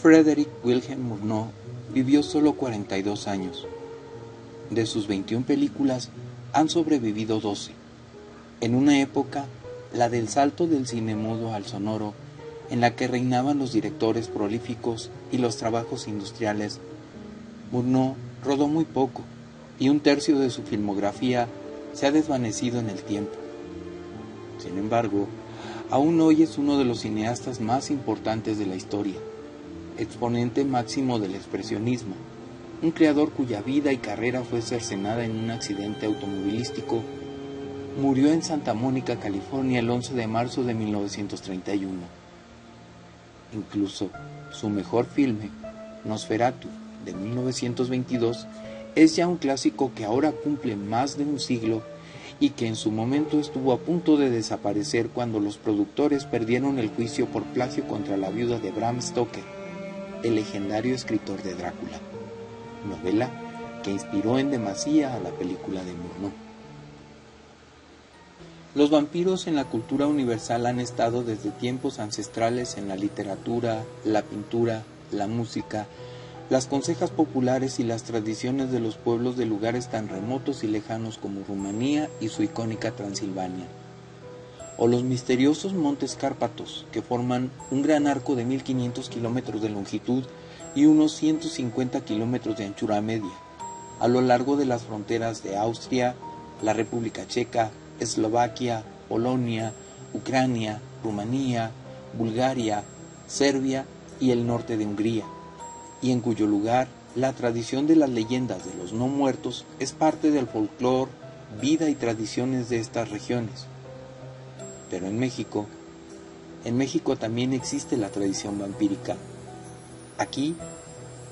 Frederick Wilhelm Murnau vivió solo 42 años. De sus 21 películas han sobrevivido 12. En una época, la del salto del cine mudo al sonoro, en la que reinaban los directores prolíficos y los trabajos industriales, Murnau rodó muy poco, y un tercio de su filmografía se ha desvanecido en el tiempo. Sin embargo, aún hoy es uno de los cineastas más importantes de la historia, exponente máximo del expresionismo, un creador cuya vida y carrera fue cercenada en un accidente automovilístico. Murió en Santa Mónica, California, el 11 de marzo de 1931. Incluso su mejor filme, Nosferatu, de 1922, es ya un clásico que ahora cumple más de un siglo y que en su momento estuvo a punto de desaparecer cuando los productores perdieron el juicio por plagio contra la viuda de Bram Stoker, el legendario escritor de Drácula, novela que inspiró en demasía a la película de Murnau. Los vampiros en la cultura universal han estado desde tiempos ancestrales en la literatura, la pintura, la música, las consejas populares y las tradiciones de los pueblos de lugares tan remotos y lejanos como Rumanía y su icónica Transilvania, o los misteriosos montes Cárpatos, que forman un gran arco de 1500 kilómetros de longitud y unos 150 kilómetros de anchura media, a lo largo de las fronteras de Austria, la República Checa, Eslovaquia, Polonia, Ucrania, Rumanía, Bulgaria, Serbia y el norte de Hungría, y en cuyo lugar la tradición de las leyendas de los no muertos es parte del folclore, vida y tradiciones de estas regiones. Pero en México también existe la tradición vampírica. Aquí,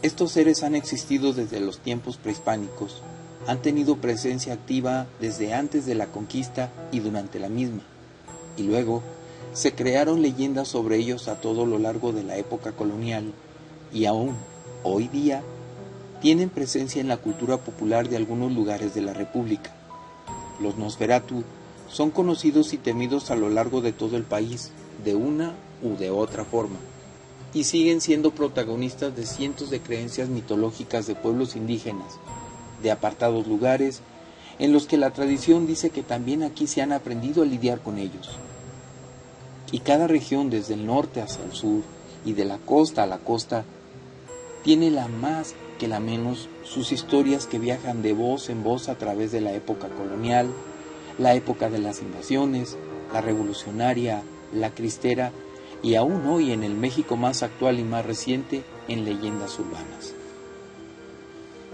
estos seres han existido desde los tiempos prehispánicos, han tenido presencia activa desde antes de la conquista y durante la misma, y luego se crearon leyendas sobre ellos a todo lo largo de la época colonial, y aún hoy día tienen presencia en la cultura popular de algunos lugares de la República. Los Nosferatu son conocidos y temidos a lo largo de todo el país, de una u de otra forma, y siguen siendo protagonistas de cientos de creencias mitológicas de pueblos indígenas, de apartados lugares, en los que la tradición dice que también aquí se han aprendido a lidiar con ellos. Y cada región, desde el norte hacia el sur, y de la costa a la costa, tiene la más que la menos sus historias que viajan de voz en voz a través de la época colonial, la época de las invasiones, la revolucionaria, la cristera, y aún hoy en el México más actual y más reciente, en leyendas urbanas.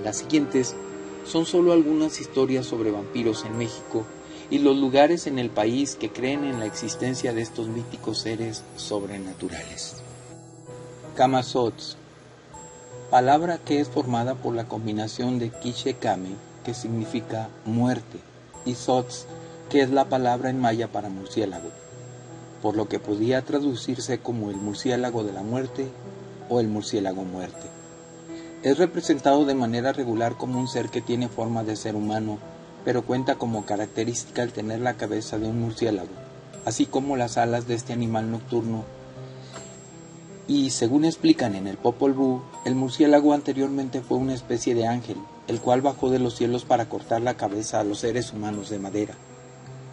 Las siguientes son solo algunas historias sobre vampiros en México y los lugares en el país que creen en la existencia de estos míticos seres sobrenaturales. Camazotz, palabra que es formada por la combinación de quiche kame, que significa muerte, y Zotz, que es la palabra en maya para murciélago, por lo que podía traducirse como el murciélago de la muerte o el murciélago muerte. Es representado de manera regular como un ser que tiene forma de ser humano, pero cuenta como característica el tener la cabeza de un murciélago, así como las alas de este animal nocturno. Y según explican en el Popol Vuh, el murciélago anteriormente fue una especie de ángel, el cual bajó de los cielos para cortar la cabeza a los seres humanos de madera.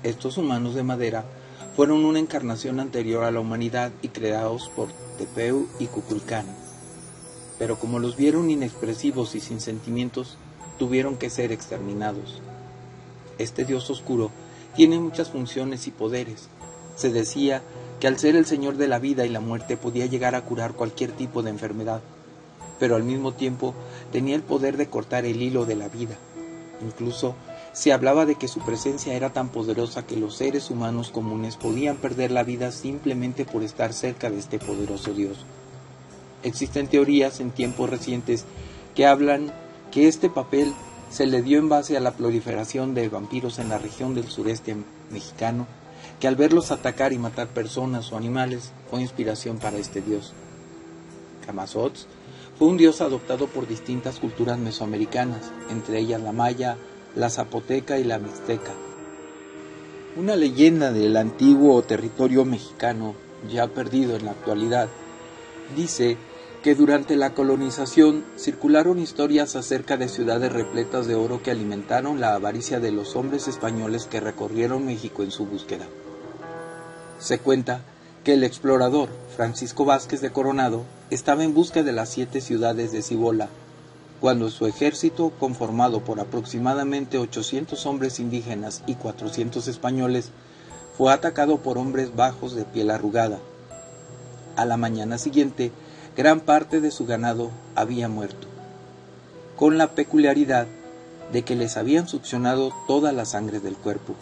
Estos humanos de madera fueron una encarnación anterior a la humanidad y creados por Tepeu y Kukulcán. Pero como los vieron inexpresivos y sin sentimientos, tuvieron que ser exterminados. Este dios oscuro tiene muchas funciones y poderes. Se decía que al ser el señor de la vida y la muerte podía llegar a curar cualquier tipo de enfermedad, pero al mismo tiempo tenía el poder de cortar el hilo de la vida. Incluso se hablaba de que su presencia era tan poderosa que los seres humanos comunes podían perder la vida simplemente por estar cerca de este poderoso dios. Existen teorías en tiempos recientes que hablan que este papel se le dio en base a la proliferación de vampiros en la región del sureste mexicano, que al verlos atacar y matar personas o animales fue inspiración para este dios. Camazotz fue un dios adoptado por distintas culturas mesoamericanas, entre ellas la maya, la zapoteca y la mixteca. Una leyenda del antiguo territorio mexicano, ya perdido en la actualidad, dice que durante la colonización circularon historias acerca de ciudades repletas de oro que alimentaron la avaricia de los hombres españoles que recorrieron México en su búsqueda. Se cuenta que el explorador Francisco Vázquez de Coronado estaba en busca de las 7 ciudades de Cibola, cuando su ejército, conformado por aproximadamente 800 hombres indígenas y 400 españoles, fue atacado por hombres bajos de piel arrugada. A la mañana siguiente, gran parte de su ganado había muerto, con la peculiaridad de que les habían succionado toda la sangre del cuerpo.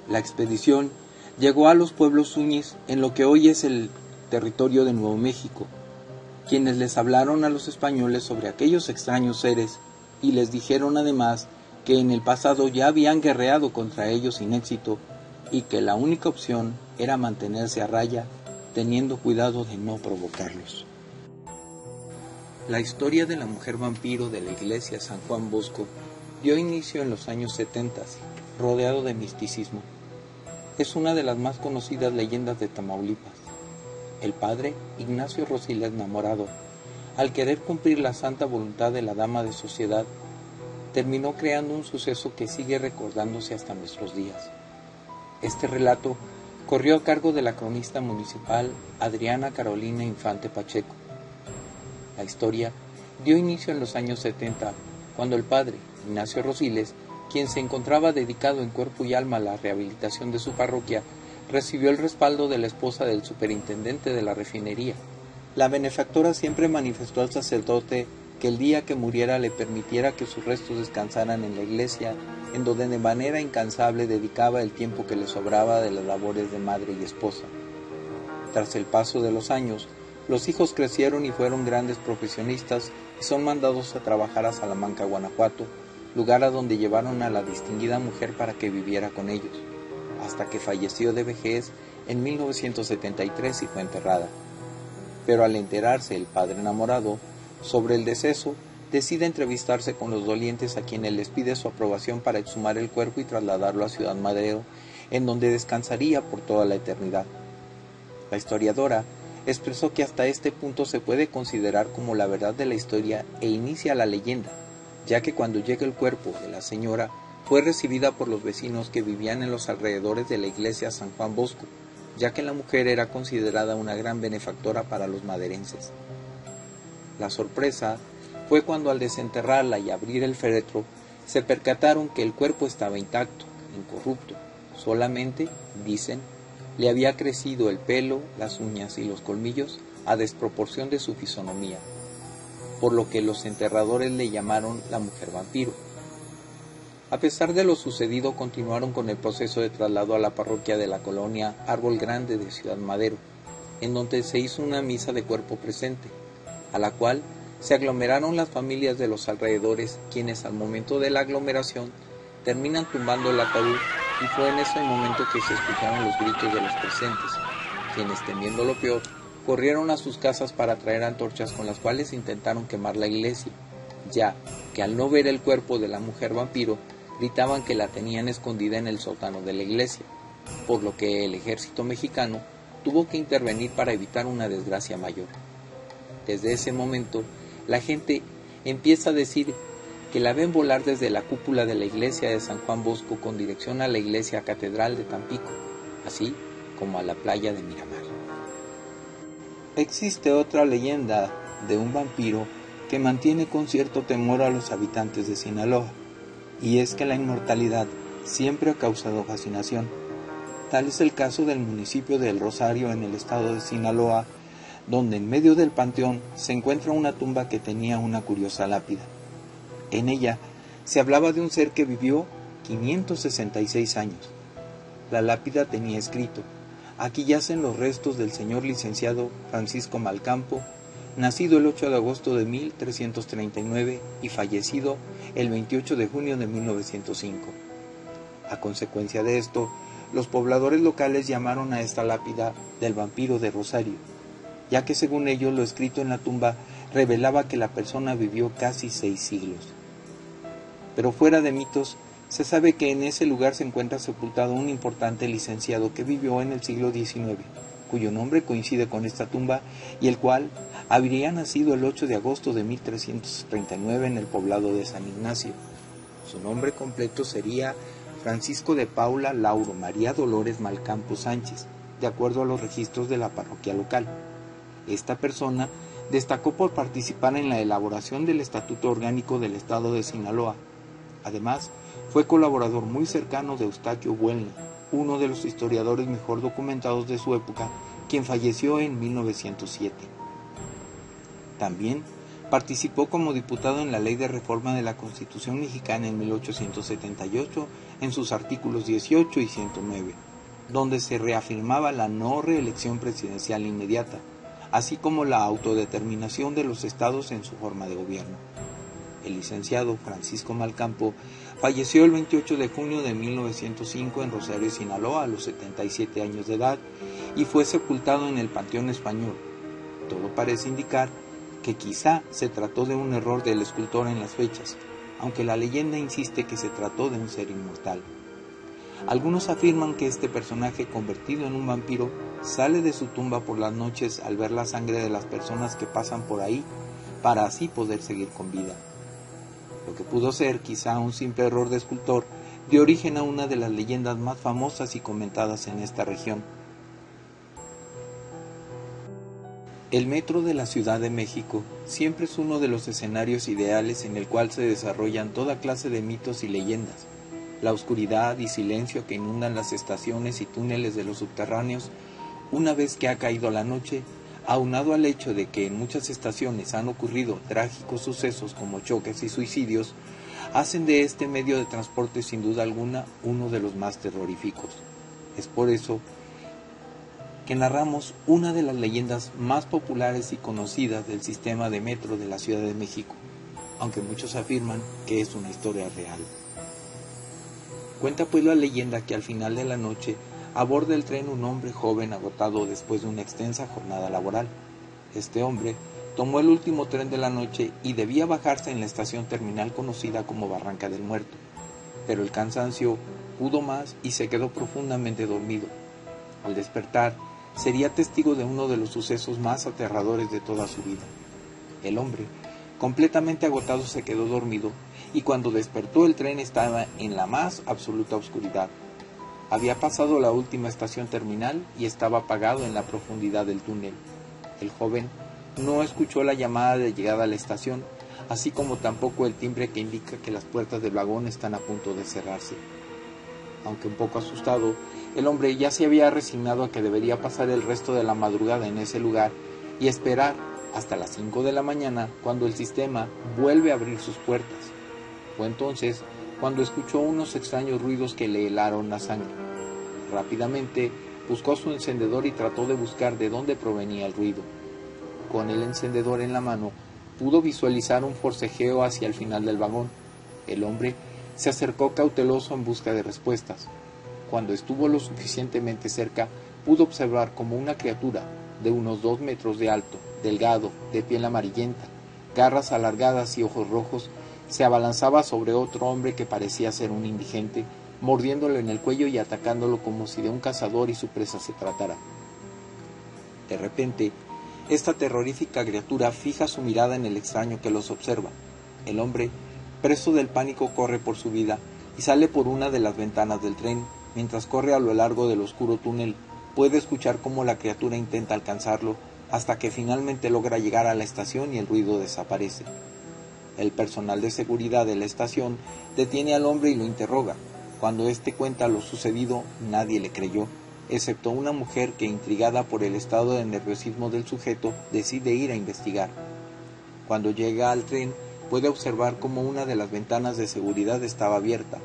La expedición llegó a los pueblos Suñis en lo que hoy es el territorio de Nuevo México, quienes les hablaron a los españoles sobre aquellos extraños seres y les dijeron además que en el pasado ya habían guerreado contra ellos sin éxito y que la única opción era mantenerse a raya, teniendo cuidado de no provocarlos. La historia de la mujer vampiro de la iglesia San Juan Bosco dio inicio en los años 70, rodeado de misticismo. Es una de las más conocidas leyendas de Tamaulipas. El padre Ignacio Rosiles Namorado, al querer cumplir la santa voluntad de la dama de sociedad, terminó creando un suceso que sigue recordándose hasta nuestros días. Este relato corrió a cargo de la cronista municipal Adriana Carolina Infante Pacheco. La historia dio inicio en los años 70, cuando el padre Ignacio Rosiles, quien se encontraba dedicado en cuerpo y alma a la rehabilitación de su parroquia, recibió el respaldo de la esposa del superintendente de la refinería. La benefactora siempre manifestó al sacerdote que el día que muriera le permitiera que sus restos descansaran en la iglesia, en donde de manera incansable dedicaba el tiempo que le sobraba de las labores de madre y esposa. Tras el paso de los años, los hijos crecieron y fueron grandes profesionistas y son mandados a trabajar a Salamanca, Guanajuato, lugar a donde llevaron a la distinguida mujer para que viviera con ellos, hasta que falleció de vejez en 1973 y fue enterrada. Pero al enterarse el padre enamorado sobre el deceso, decide entrevistarse con los dolientes a quienes les pide su aprobación para exhumar el cuerpo y trasladarlo a Ciudad Madero, en donde descansaría por toda la eternidad. La historiadora expresó que hasta este punto se puede considerar como la verdad de la historia e inicia la leyenda, ya que cuando llega el cuerpo de la señora fue recibida por los vecinos que vivían en los alrededores de la iglesia San Juan Bosco, ya que la mujer era considerada una gran benefactora para los maderenses. La sorpresa fue cuando al desenterrarla y abrir el féretro, se percataron que el cuerpo estaba intacto, incorrupto, solamente, dicen, le había crecido el pelo, las uñas y los colmillos a desproporción de su fisonomía, por lo que los enterradores le llamaron la mujer vampiro. A pesar de lo sucedido, continuaron con el proceso de traslado a la parroquia de la colonia Árbol Grande de Ciudad Madero, en donde se hizo una misa de cuerpo presente, a la cual se aglomeraron las familias de los alrededores, quienes al momento de la aglomeración terminan tumbando el ataúd, y fue en ese momento que se escucharon los gritos de los presentes, quienes, temiendo lo peor, corrieron a sus casas para traer antorchas con las cuales intentaron quemar la iglesia, ya que al no ver el cuerpo de la mujer vampiro, gritaban que la tenían escondida en el sótano de la iglesia, por lo que el ejército mexicano tuvo que intervenir para evitar una desgracia mayor. Desde ese momento, la gente empieza a decir que la ven volar desde la cúpula de la iglesia de San Juan Bosco con dirección a la iglesia catedral de Tampico, así como a la playa de Miramar. Existe otra leyenda de un vampiro que mantiene con cierto temor a los habitantes de Sinaloa, y es que la inmortalidad siempre ha causado fascinación. Tal es el caso del municipio de El Rosario en el estado de Sinaloa, donde en medio del panteón se encuentra una tumba que tenía una curiosa lápida. En ella se hablaba de un ser que vivió 566 años. La lápida tenía escrito: aquí yacen los restos del señor licenciado Francisco Malcampo, nacido el 8 de agosto de 1339 y fallecido el 28 de junio de 1905. A consecuencia de esto, los pobladores locales llamaron a esta lápida del vampiro de Rosario, ya que según ellos lo escrito en la tumba revelaba que la persona vivió casi 6 siglos. Pero fuera de mitos, se sabe que en ese lugar se encuentra sepultado un importante licenciado que vivió en el siglo XIX, cuyo nombre coincide con esta tumba y el cual habría nacido el 8 de agosto de 1339 en el poblado de San Ignacio. Su nombre completo sería Francisco de Paula Lauro María Dolores Malcampo Sánchez, de acuerdo a los registros de la parroquia local. Esta persona destacó por participar en la elaboración del Estatuto Orgánico del Estado de Sinaloa. Además, fue colaborador muy cercano de Eustaquio Buelna, uno de los historiadores mejor documentados de su época, quien falleció en 1907. También participó como diputado en la Ley de Reforma de la Constitución Mexicana en 1878 en sus artículos 18 y 109, donde se reafirmaba la no reelección presidencial inmediata, así como la autodeterminación de los estados en su forma de gobierno. El licenciado Francisco Malcampo falleció el 28 de junio de 1905 en Rosario, Sinaloa, a los 77 años de edad, y fue sepultado en el Panteón Español. Todo parece indicar que quizá se trató de un error del escultor en las fechas, aunque la leyenda insiste que se trató de un ser inmortal. Algunos afirman que este personaje convertido en un vampiro sale de su tumba por las noches al ver la sangre de las personas que pasan por ahí para así poder seguir con vida. Lo que pudo ser quizá un simple error de escultor dio origen a una de las leyendas más famosas y comentadas en esta región. El metro de la Ciudad de México siempre es uno de los escenarios ideales en el cual se desarrollan toda clase de mitos y leyendas. La oscuridad y silencio que inundan las estaciones y túneles de los subterráneos, una vez que ha caído la noche, aunado al hecho de que en muchas estaciones han ocurrido trágicos sucesos como choques y suicidios, hacen de este medio de transporte sin duda alguna uno de los más terroríficos. Es por eso que narramos una de las leyendas más populares y conocidas del sistema de metro de la Ciudad de México, aunque muchos afirman que es una historia real. Cuenta pues la leyenda que al final de la noche aborda el tren un hombre joven agotado después de una extensa jornada laboral. Este hombre tomó el último tren de la noche y debía bajarse en la estación terminal conocida como Barranca del Muerto, pero el cansancio pudo más y se quedó profundamente dormido. Al despertar, sería testigo de uno de los sucesos más aterradores de toda su vida. El hombre, completamente agotado, se quedó dormido y cuando despertó el tren estaba en la más absoluta oscuridad. Había pasado la última estación terminal y estaba apagado en la profundidad del túnel. El joven no escuchó la llamada de llegada a la estación, así como tampoco el timbre que indica que las puertas del vagón están a punto de cerrarse. Aunque un poco asustado, el hombre ya se había resignado a que debería pasar el resto de la madrugada en ese lugar y esperar hasta las 5 de la mañana cuando el sistema vuelve a abrir sus puertas. Fue entonces cuando escuchó unos extraños ruidos que le helaron la sangre. Rápidamente buscó su encendedor y trató de buscar de dónde provenía el ruido. Con el encendedor en la mano, pudo visualizar un forcejeo hacia el final del vagón. El hombre se acercó cauteloso en busca de respuestas. Cuando estuvo lo suficientemente cerca, pudo observar como una criatura de unos 2 metros de alto, delgado, de piel amarillenta, garras alargadas y ojos rojos, se abalanzaba sobre otro hombre que parecía ser un indigente, mordiéndolo en el cuello y atacándolo como si de un cazador y su presa se tratara. De repente, esta terrorífica criatura fija su mirada en el extraño que los observa. El hombre, preso del pánico, corre por su vida y sale por una de las ventanas del tren. Mientras corre a lo largo del oscuro túnel, puede escuchar cómo la criatura intenta alcanzarlo hasta que finalmente logra llegar a la estación y el ruido desaparece. El personal de seguridad de la estación detiene al hombre y lo interroga. Cuando éste cuenta lo sucedido, nadie le creyó, excepto una mujer que, intrigada por el estado de nerviosismo del sujeto, decide ir a investigar. Cuando llega al tren, puede observar cómo una de las ventanas de seguridad estaba abierta.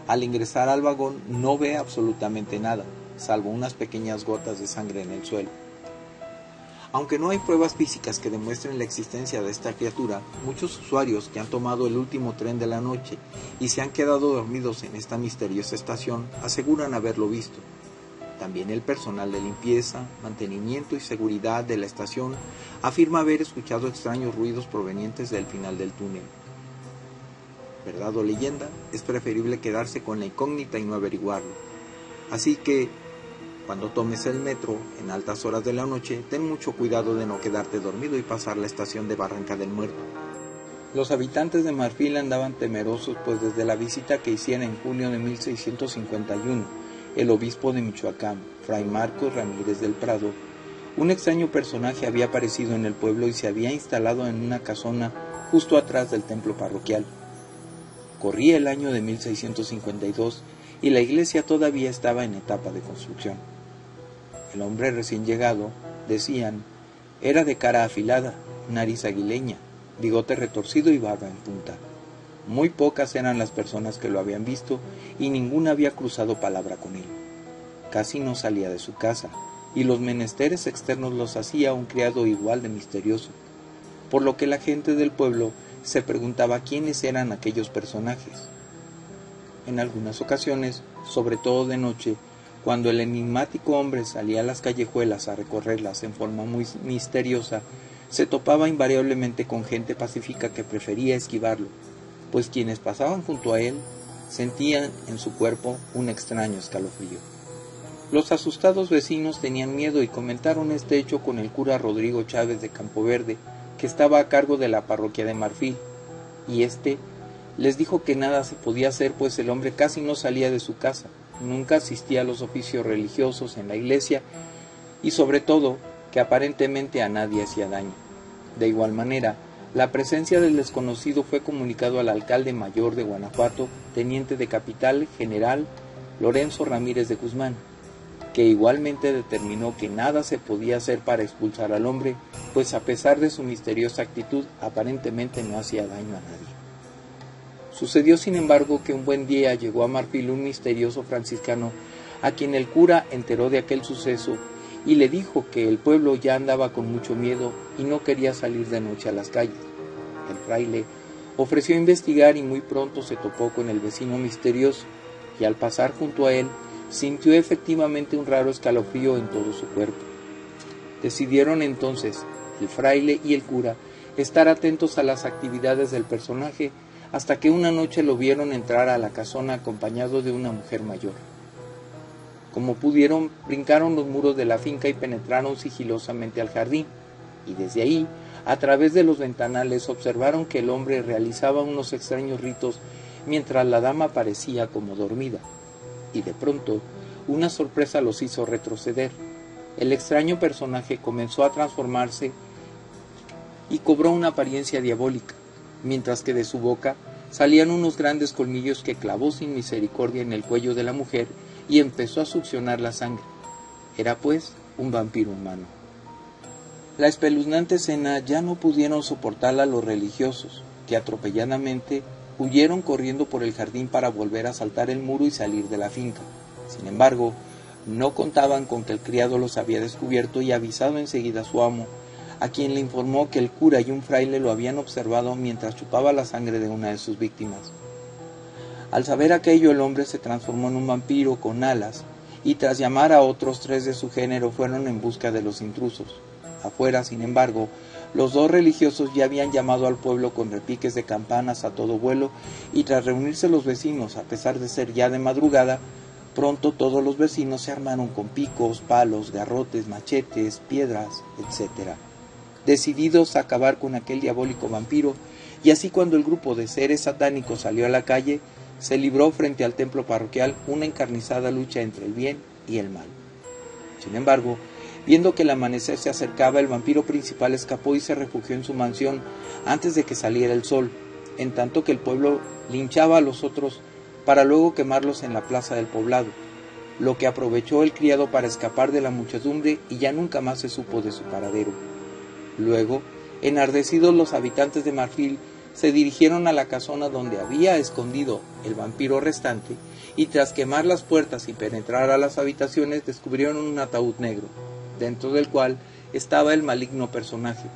Al ingresar al vagón no ve absolutamente nada, salvo unas pequeñas gotas de sangre en el suelo. Aunque no hay pruebas físicas que demuestren la existencia de esta criatura, muchos usuarios que han tomado el último tren de la noche y se han quedado dormidos en esta misteriosa estación aseguran haberlo visto. También el personal de limpieza, mantenimiento y seguridad de la estación afirma haber escuchado extraños ruidos provenientes del final del túnel. ¿Verdad o leyenda? Es preferible quedarse con la incógnita y no averiguarlo. Así que, Cuando tomes el metro en altas horas de la noche, ten mucho cuidado de no quedarte dormido y pasar la estación de Barranca del Muerto. Los habitantes de Marfil andaban temerosos, pues desde la visita que hiciera en julio de 1651, el obispo de Michoacán, Fray Marcos Ramírez del Prado, un extraño personaje había aparecido en el pueblo y se había instalado en una casona justo atrás del templo parroquial. Corría el año de 1652 y la iglesia todavía estaba en etapa de construcción. El hombre recién llegado, decían, era de cara afilada, nariz aguileña, bigote retorcido y barba en punta. Muy pocas eran las personas que lo habían visto y ninguna había cruzado palabra con él. Casi no salía de su casa, y los menesteres externos los hacía un criado igual de misterioso, por lo que la gente del pueblo se preguntaba quiénes eran aquellos personajes. En algunas ocasiones, sobre todo de noche, cuando el enigmático hombre salía a las callejuelas a recorrerlas en forma muy misteriosa, se topaba invariablemente con gente pacífica que prefería esquivarlo, pues quienes pasaban junto a él sentían en su cuerpo un extraño escalofrío. Los asustados vecinos tenían miedo y comentaron este hecho con el cura Rodrigo Chávez de Campoverde, que estaba a cargo de la parroquia de Marfil, y éste les dijo que nada se podía hacer, pues el hombre casi no salía de su casa, nunca asistía a los oficios religiosos en la iglesia y sobre todo que aparentemente a nadie hacía daño. De igual manera, la presencia del desconocido fue comunicado al alcalde mayor de Guanajuato, teniente de capital, general Lorenzo Ramírez de Guzmán, que igualmente determinó que nada se podía hacer para expulsar al hombre, pues a pesar de su misteriosa actitud, aparentemente no hacía daño a nadie. Sucedió, sin embargo, que un buen día llegó a Marfil un misterioso franciscano, a quien el cura enteró de aquel suceso y le dijo que el pueblo ya andaba con mucho miedo y no quería salir de noche a las calles. El fraile ofreció investigar y muy pronto se topó con el vecino misterioso, y al pasar junto a él, sintió efectivamente un raro escalofrío en todo su cuerpo. Decidieron entonces, el fraile y el cura, estar atentos a las actividades del personaje, hasta que una noche lo vieron entrar a la casona acompañado de una mujer mayor. Como pudieron, brincaron los muros de la finca y penetraron sigilosamente al jardín, y desde ahí, a través de los ventanales, observaron que el hombre realizaba unos extraños ritos mientras la dama parecía como dormida. Y de pronto, una sorpresa los hizo retroceder. El extraño personaje comenzó a transformarse y cobró una apariencia diabólica, mientras que de su boca salían unos grandes colmillos que clavó sin misericordia en el cuello de la mujer y empezó a succionar la sangre. Era pues un vampiro humano. La espeluznante escena ya no pudieron soportarla los religiosos, que atropelladamente huyeron corriendo por el jardín para volver a saltar el muro y salir de la finca. Sin embargo, no contaban con que el criado los había descubierto y avisado enseguida a su amo, a quien le informó que el cura y un fraile lo habían observado mientras chupaba la sangre de una de sus víctimas. Al saber aquello, el hombre se transformó en un vampiro con alas, y tras llamar a otros 3 de su género fueron en busca de los intrusos. Afuera, sin embargo, los 2 religiosos ya habían llamado al pueblo con repiques de campanas a todo vuelo, y tras reunirse los vecinos, a pesar de ser ya de madrugada, pronto todos los vecinos se armaron con picos, palos, garrotes, machetes, piedras, etc., decididos a acabar con aquel diabólico vampiro, y así cuando el grupo de seres satánicos salió a la calle, se libró frente al templo parroquial una encarnizada lucha entre el bien y el mal. Sin embargo, viendo que el amanecer se acercaba, el vampiro principal escapó y se refugió en su mansión antes de que saliera el sol, en tanto que el pueblo linchaba a los otros para luego quemarlos en la plaza del poblado, lo que aprovechó el criado para escapar de la muchedumbre y ya nunca más se supo de su paradero. Luego, enardecidos los habitantes de Marfil se dirigieron a la casona donde había escondido el vampiro restante y tras quemar las puertas y penetrar a las habitaciones descubrieron un ataúd negro, dentro del cual estaba el maligno personaje.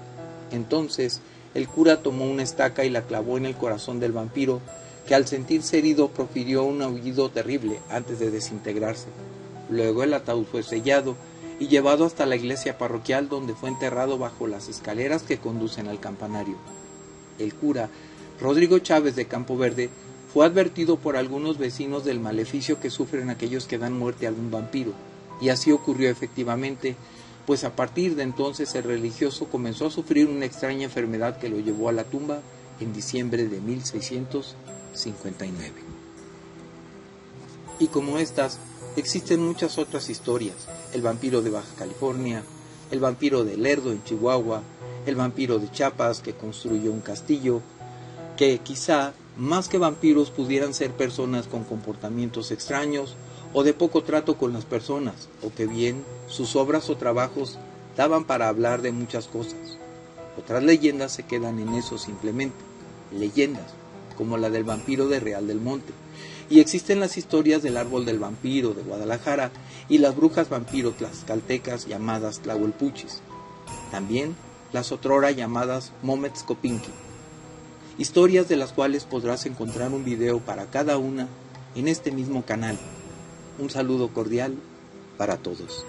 Entonces el cura tomó una estaca y la clavó en el corazón del vampiro, que al sentirse herido profirió un aullido terrible antes de desintegrarse. Luego el ataúd fue sellado y llevado hasta la iglesia parroquial, donde fue enterrado bajo las escaleras que conducen al campanario. El cura Rodrigo Chávez de Campoverde fue advertido por algunos vecinos del maleficio que sufren aquellos que dan muerte a algún vampiro, Y así ocurrió efectivamente, pues a partir de entonces el religioso comenzó a sufrir una extraña enfermedad que lo llevó a la tumba en diciembre de 1659. Y como estas, existen muchas otras historias: el vampiro de Baja California, el vampiro de Lerdo en Chihuahua, el vampiro de Chiapas que construyó un castillo, que quizá más que vampiros pudieran ser personas con comportamientos extraños o de poco trato con las personas, o que bien sus obras o trabajos daban para hablar de muchas cosas. Otras leyendas se quedan en eso simplemente, leyendas, como la del vampiro de Real del Monte, y existen las historias del árbol del vampiro de Guadalajara y las brujas vampiro tlaxcaltecas llamadas Tlahuelpuchis, también las otrora llamadas Mometzcopinqui, historias de las cuales podrás encontrar un video para cada una en este mismo canal. Un saludo cordial para todos.